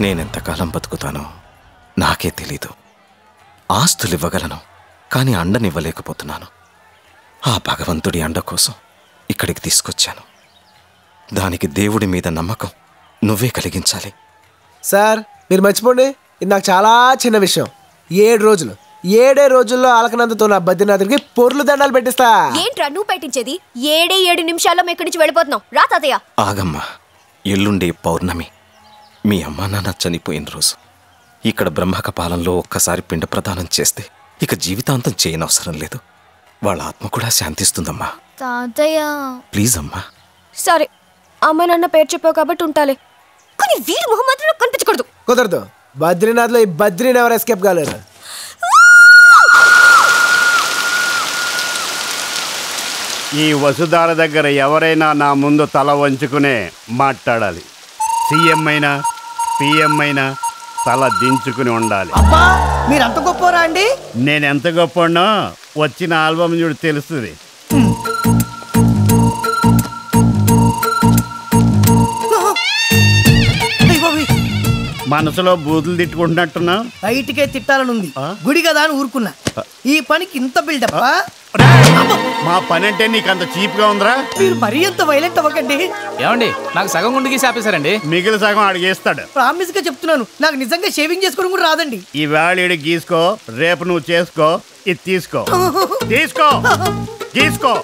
నేనెంతకాలం బతుకుతానో నాకే తెలీదు. ఆస్తులు ఇవ్వగలను, కానీ అండనివ్వలేకపోతున్నాను. ఆ భగవంతుడి అండ కోసం ఇక్కడికి తీసుకొచ్చాను. దానికి దేవుడి మీద నమ్మకం నువ్వే కలిగించాలి. సార్ మీరు మర్చిపోండి, ఇది నాకు చాలా చిన్న విషయం. 7 రోజుల్లో అలకనందతో నా బద్రీనాథుడికి పొర్లు దండాలు పెట్టిస్తా. ఏంట్రా నువ్వు పెట్టించేది? 7 నిమిషాల్లో ఇక్కడి నుంచి వెళ్ళిపోతున్నాం. రా తాతయ్య. ఆగమ్మా, ఎల్లుండి పౌర్ణమి, మీ అమ్మా నాన్న చనిపోయిన రోజు. ఇక్కడ బ్రహ్మకపాలంలో ఒక్కసారి పిండ ప్రదానం చేస్తే ఇక జీవితాంతం చేయనవసరం లేదు. వాళ్ళ ఆత్మ కూడా శాంతిస్తుందమ్మా. తాతయ్య ప్లీజ్ అమ్మా. సరే, అమ్మ నాన్న పేరు చెప్పావు కాబట్టి ఉంటాలే, కానీ వీరు మొహమ్మద్లో కనిపించకూడదు. కుదరదు. బద్రీనాథ్లో ఈ బద్రీని ఎవరు ఎస్కేప్ కాలేరు. ఈ వసుధార దగ్గర ఎవరైనా నా ముందు తల వంచుకునే మాట్లాడాలి. సీఎం అయినా పిఎం అయినా తల దించుకుని ఉండాలి. మీరంత గొప్పరా అండి? నేనెంత గొప్పనో వచ్చిన ఆల్బమ్ చూడు తెలుస్తుంది. మనసులో బూతులు తిట్టుకుంటున్నట్టున్నా? బయటికే తిట్టాలనుంది, గుడి కదా అని ఊరుకున్నా. ఈ పనికి ఇంత బిల్డప్? మా పని అంటే నీకు అంత చీప్ గా ఉందిరా? మీరు మరీ అంత వైలెంట్ అవ్వకండి. ఏమండి, నాకు సగం గుండు గీసి ఆపేశారండి. మిగిలిన సగం అడిగేస్తాడు. ప్రామిస్ గా చెప్తున్నాను, నాకు నిజంగా షేవింగ్ చేసుకోవడం కూడా రాదండి. ఈ వేళ గీసుకో, రేపు నువ్వు చేసుకో. ఇది తీసుకో, తీసుకో, గీసుకో.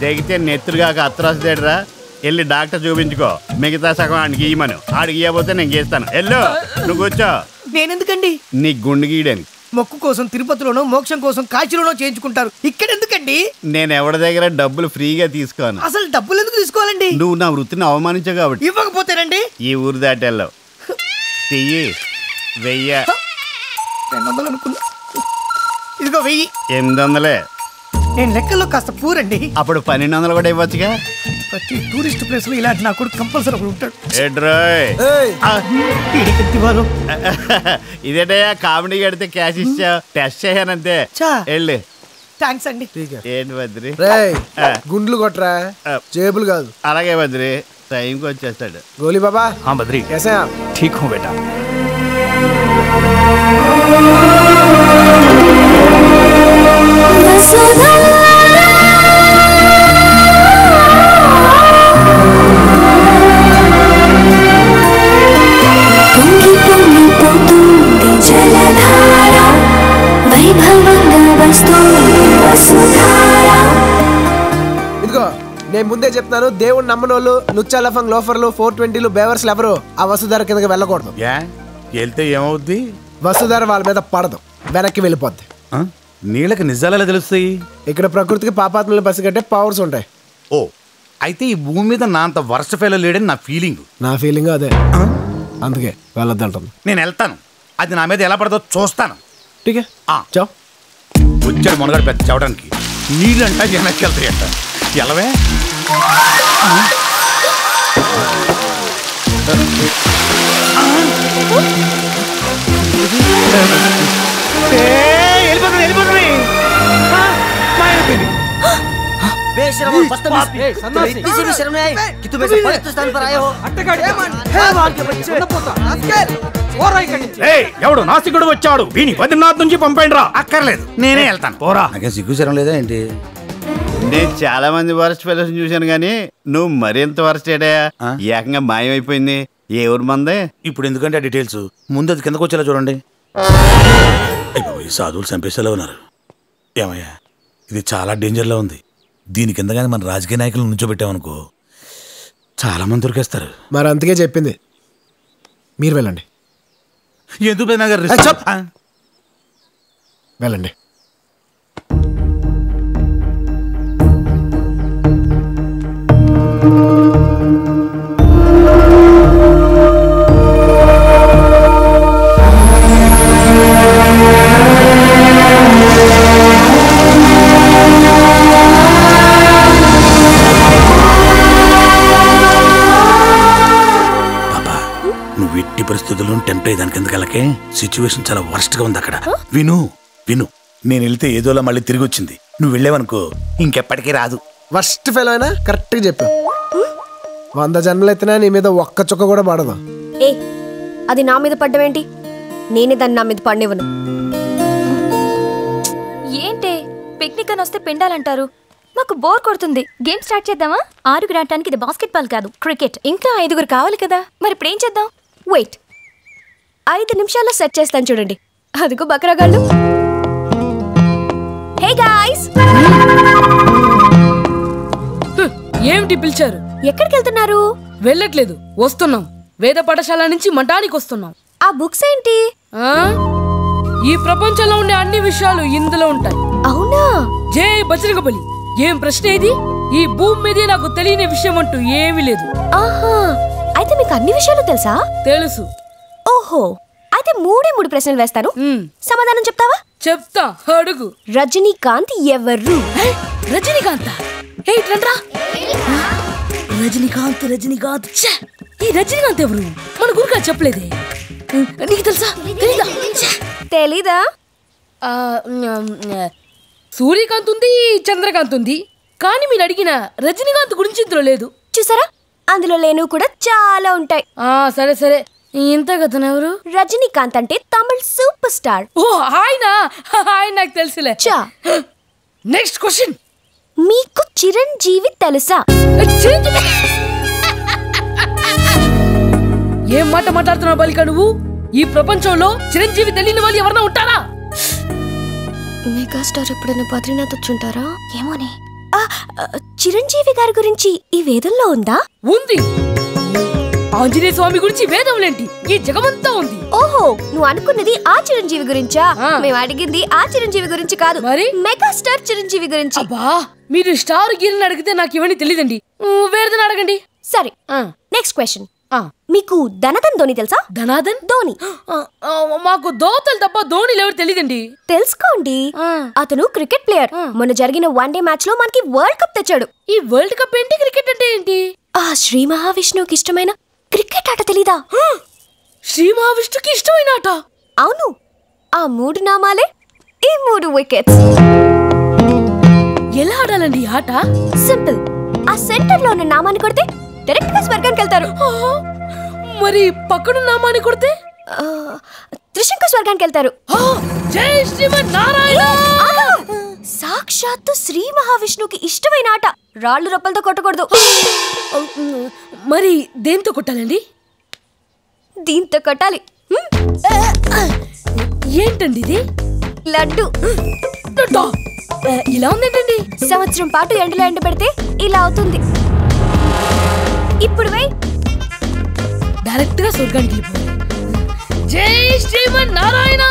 తెగితే నెత్తురుగాక అత్తరాసుదేడరా. వెళ్ళి డాక్టర్ చూపించుకో. మిగతా సగం ఆడికి గీయమను. ఆడికి గీయబోతే నేను గీస్తాను. వెళ్ళు, నువ్వు కూర్చో. నేనెందుకండి? నీ గుండు గీయడానికి. మొక్కు కోసం తిరుపతిలోనో మోక్షం కోసం కాశీలోనో చేయించుకుంటారు, ఇక్కడ ఎందుకండి? నేను ఎవరి దగ్గర డబ్బులు ఫ్రీగా తీసుకోను. అసలు డబ్బులు ఎందుకు తీసుకోవాలండి? నువ్వు నా వృత్తిని అవమానించావు కాబట్టి. ఇవ్వకపోతేనండి ఈ ఊరు దాటెళ్ళవు. చెయ్యి. 1000. 200 అనుకున్నా. ఇదిగో 1000. 800. నేను లెక్కల్లో కాస్త పూరండి. అప్పుడు 1200 కూడా ఇవ్వచ్చుగా. ప్రతి టూరిస్ట్ ప్లేస్ లో ఇలాంటి నా కొడుకు కంపల్సరీ ఒకడు ఉంటాడు. ఇదేటయ్యా కామెడీ కడితే క్యాష్ ఇచ్చా. టెస్ట్ చేయనంతే. వెళ్ళు. థ్యాంక్స్ అండి. ఏంటి బద్రి? గుండ్లు కొట్రా, జేబులు కాదు. అలాగే బద్రి, టైంకి వచ్చేస్తాడు. గోలీ బాబా. हाँ बद्री, कैसे हैं आप? ठीक हूँ बेटा. ఇదిగో నేను ముందే చెప్తాను, దేవుడు నమ్మనోళ్ళు లుచ్చా లోఫర్లు 420లు బేవర్స్లు ఎవరు ఆ వసుధార కిందకి వెళ్ళకూడదు. వెళ్తే ఏమవుద్ది? వసుధార వాళ్ళ మీద పడదు, వెనక్కి వెళ్ళిపోద్ది. నీళ్ళకి నిజాలు ఎలా తెలుస్తాయి? ఇక్కడ ప్రకృతికి పాపాత్మలు పసిగట్టే పవర్స్ ఉంటాయి. ఓ, అయితే ఈ భూమి మీద నా అంత వర్స్ట్ ఫెయిల్ లేడని నా ఫీలింగ్. నా ఫీలింగ్ అదే, అందుకే వెళ్ళొద్దంటాను. నేను వెళ్తాను, అది నా మీద ఎలా పడదో చూస్తాను. ఠీకే చావ్. వచ్చాడు మొనగాడు పెద్ద చవడానికి. నీళ్ళంట వెనక్కి వెళ్తాయంట. ఎలవే ఎవడు నాసికుడు వచ్చాడు, వీని బద్రీనాథ్ నుంచి పంపండి రా. అక్కర్లేదు, నేనే వెళ్తాను. పోరా. నాకే సిగ్గుచరం లేదా ఏంటి? నేను చాలా మంది వరస్ట్ ఫెలోస్ చూశాను కానీ నువ్వు మరింత వరస్ట్ ఏడయా. ఏకంగా మాయమైపోయింది. ఏ ఊరు మందే? ఇప్పుడు ఎందుకంటే ఆ డీటెయిల్స్ ముందు అది కిందకు వచ్చేలా చూడండి. సాధువులు చంపేసేలా ఉన్నారు. ఏమయ్యా, ఇది చాలా డేంజర్లో ఉంది. దీని కింద కానీ మన రాజకీయ నాయకులను నుంచోబెట్టామనుకో చాలా మంది దొరికేస్తారు. మరి అందుకే చెప్పింది, మీరు వెళ్ళండి. ఎందుకు వెళ్ళండి. పరిస్థితుల్లో టెంప్ట్ అయ్యేదానికి ఎందుకలకే సిచ్యువేషన్ చాలా వర్స్ట్ గా ఉంది అక్కడ. విను విను, నేను వెళ్తే ఏదోలా మళ్ళీ తిరిగి వచ్చింది. నువ్వు వెళ్ళావనుకో ఇంకెప్పటికీ రాదు. ఫస్ట్ ఫెయిల్ అయినా కరెక్ట్గా చెప్పు. 100 జన్మలు ఎత్తినా నీ మీద ఒక్క చుక్క కూడా పడదు. ఏ అది నా మీద పడ్డమేంటి? నేనే దాన్ని నా మీద పడినివ్వను. ఏంటే పిక్నిక్ అని వస్తే పిండాలంటారు? మాకు బోర్ కొడుతుంది. గేమ్ స్టార్ట్ చేద్దామా? 6 ఆడటానికి ఇది బాస్కెట్బాల్ కాదు, క్రికెట్. ఇంకా 5 కావాలి కదా, మరి ఇప్పుడు ఏం చేద్దాం? వెయిట్, 5 నిమిషాల్లో సెట్ చేస్తాను చూడండి. అదిగో బకరగాళ్ళు. హే గాయ్స్, ఏమిటి పిలిచారు? ఎక్కడికి వెళ్తున్నారు? వెళ్ళట్లేదు, వస్తున్నాం. వేద పాఠశాల నుంచి మఠానికి వస్తున్నాం. ఆ బుక్స్ ఏంటి? ఈ ప్రపంచంలో ఉండే అన్ని విషయాలు ఇందులో ఉంటాయి. అవునా? జై బజరంగబలి. ఏం ప్రశ్న ఇది? ఈ భూమి మీద నాకు తెలియని విషయం అంటూ ఏమీ లేదు. ఆహా, అయితే మీకు అన్ని విషయాలు తెలుసా? తెలుసు. ఓహో, అయితే 3 ప్రశ్నలు వేస్తాను, సమాధానం చెప్తావా? చెప్తా, అడుగు. రజనీకాంత్ ఎవరు? రజనీకాంత్? రజనీకాంత్ రజనీకాంత్ ఈ రజనీకాంత్ ఎవరు? మన గురుగా చెప్పలేదే. నీకు తెలుసా? తెలీదా? సూర్యకాంత్ ఉంది, చంద్రకాంత్ ఉంది, కానీ మీరు అడిగిన రజనీకాంత్ గురించి ఇందులో లేదు. చూసారా, అందులో లేను కూడా చాలా ఉంటాయి. సరే సరే, ఇంత కథను ఎవరు? రజనీకాంత్ అంటే తమిళ్ సూపర్ స్టార్. ఓ ఆయన నాకు తెలుసులే. Next question. మీకు చిరంజీవి తెలుసా? ఏం మాట మాట్లాడుతున్నావు బాలిక నువ్వు? ఈ ప్రపంచంలో చిరంజీవి తెలియని వాళ్ళు ఎవరైనా ఉంటారా? మెగాస్టార్ ఎప్పుడైనా బద్రీనాథ్ వచ్చుంటారా ఏమోనే. చిరంజీవి గారి గురించి ఈ వేదంలో ఉందా? ఉంది. ఆంజనేయ స్వామి గురించి వేదంలేంటి, ఈ జగమంతా ఉంది. ఓహో, నువ్వు అనుకున్నది ఆ చిరంజీవి గురించా? మేము అడిగింది ఆ చిరంజీవి గురించి కాదు, మరి మెగాస్టార్ చిరంజీవి గురించి. అబ్బా, మీరు స్టార్ గిరిని అడిగితే నాకు ఇవన్నీ తెలియదండి. వేరేదని అడగండి. సరే, నెక్స్ట్ క్వశ్చన్. మీకు ధనాధన్ ధోని తెలుసా? ధనాధన్ ధోని? మాకు దోతలు తప్ప ధోనిలు ఎవరు తెలియదండి. తెలుసుకోండి, అతను క్రికెట్ ప్లేయర్. మొన్న జరిగిన 1 డే మ్యాచ్ లో మనకి వరల్డ్ కప్ తెచ్చాడు. ఈ వరల్డ్ కప్ ఏంటి, క్రికెట్ అంటే ఏంటి? ఆ శ్రీ మహావిష్ణువుకి ఇష్టమైన క్రికెట్ ఆట తెలీదా? శ్రీ మహావిష్ణుకి ఇష్టమైన ఆట? అవును, ఆ 3 నామాలే ఈ 3 వికెట్స్. ఎలా ఆడాలండి ఆట? సింపుల్, ఆ సెంటర్ లో ఉన్న నామాన్ని కొడితే డైరెక్ట్ గా స్వర్గానికి వెళ్తారు. మరి పక్కన నామాన్ని కొడితే త్రిశంకు స్వర్గానికి వెళ్తారు. జై శ్రీమన్నారాయణ. సాక్షాత్తు శ్రీ మహావిష్ణువుకి ఇష్టమైన ఆట. రాళ్ళు రప్పలతో కొట్టకూడదు. మరి దేంతో కొట్టాలండి? దీంతో కొట్టాలి. ఏంటండి ఇది? లడ్డు. ఇలా ఉందేంటండి? సంవత్సరం పాటు ఎండలో ఎండ పెడితే ఇలా అవుతుంది. ఇప్పుడు డైరెక్ట్ గా స్వర్గానికి వెళ్ళిపోయి. జై శ్రీమన్నారాయణ.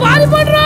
పారిపోడరా.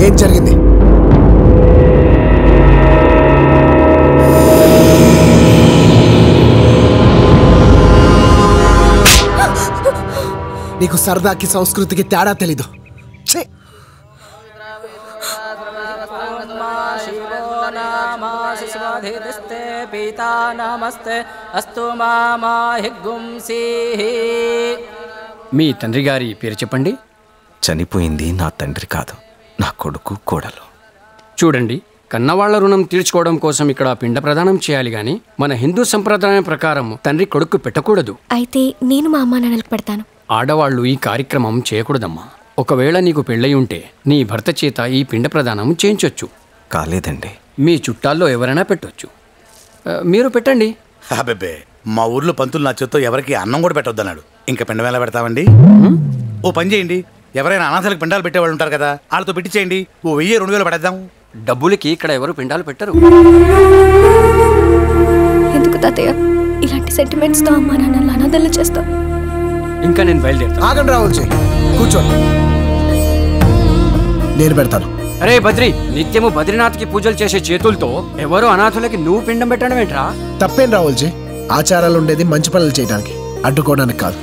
ఏం జరిగింది? నీకు సరదాకి సంస్కృతికి తేడా తెలీదు. మీ తండ్రి గారి పేరు చెప్పండి. చనిపోయింది నా తండ్రి కాదు, నా కొడుకు కోడలు. చూడండి, కన్నవాళ్ల రుణం తీర్చుకోవడం కోసం ఇక్కడ పిండ ప్రదానం చేయాలి గాని మన హిందూ సంప్రదాయం ప్రకారం తండ్రి కొడుకు పెట్టకూడదు. అయితే నేను మా అమ్మా నాన్నలకు పెడతాను. ఆడవాళ్లు ఈ కార్యక్రమం చేయకూడదమ్మా. ఒకవేళ నీకు పెళ్ళయి ఉంటే నీ భర్త చేత ఈ పిండ ప్రదానం చేయించొచ్చు. కాలేదండి, మీ చుట్టాల్లో ఎవరైనా పెట్టొచ్చు. మీరు పెట్టండి. అబ్బే, మా ఊర్లో పంతులు నా చేత్తో ఎవరికి అన్నం కూడా పెట్టొద్దన్నాడు. ఇంకా పిండం ఎలా పెడతామండి? ఓ పని చేయండి, ఎవరైనా అనాథలకు పిండాలు పెట్టేవాళ్ళు ఉంటారు కదా, వాళ్ళతో పెట్టించేయండి. ఓ 1000-2000 పడేద్దాం. డబ్బులకి ఇక్కడ ఎవరు పిండాలు పెట్టరు. ఎందుకు తాతయ్య ఇలాంటి సెంటిమెంట్స్ తో అమ్మా నాన్న అనాథలు చేస్తాం? ఇంకా నేను బయలుదేరుతాను. ఆగండి రావుల్జీ, కూర్చోండి, నేను పెడతాను. అరే బద్రి, నిత్యము బద్రీనాథ్కి పూజలు చేసే చేతులతో ఎవరు అనాథులకి నువ్వు పిండం పెట్టడం ఏంట్రా? తప్పేం రావుల్జీ, ఆచారాలు ఉండేది మంచి పనులు చేయడానికి, అడ్డుకోవడానికి కాదు.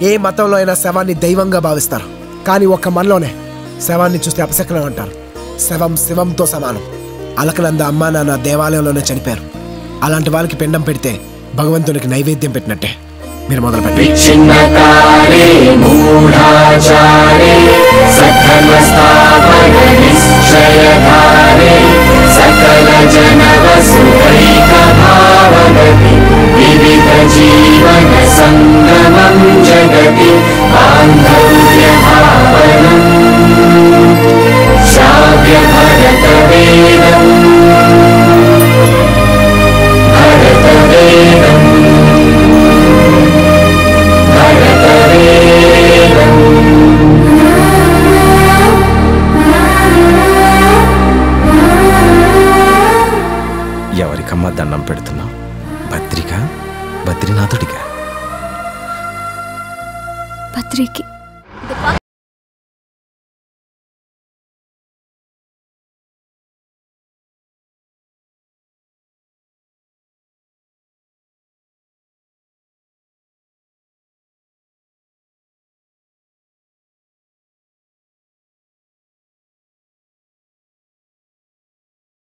ఏ మతంలో అయినా శవాన్ని దైవంగా భావిస్తారు, కానీ ఒక్క మనలోనే శవాన్ని చూస్తే అపశకనం అంటారు. శవం శివంతో సమానం. అలకనంద అమ్మా నాన్న దేవాలయంలోనే చనిపోయారు. అలాంటి వాళ్ళకి పిండం పెడితే భగవంతునికి నైవేద్యం పెట్టినట్టే. మీరు మొదలు పెట్టండి. ఎవరికమ్మా దండం పెడుతున్నావు? బద్రికా, బద్రీనాథుడిగా? బద్రికి.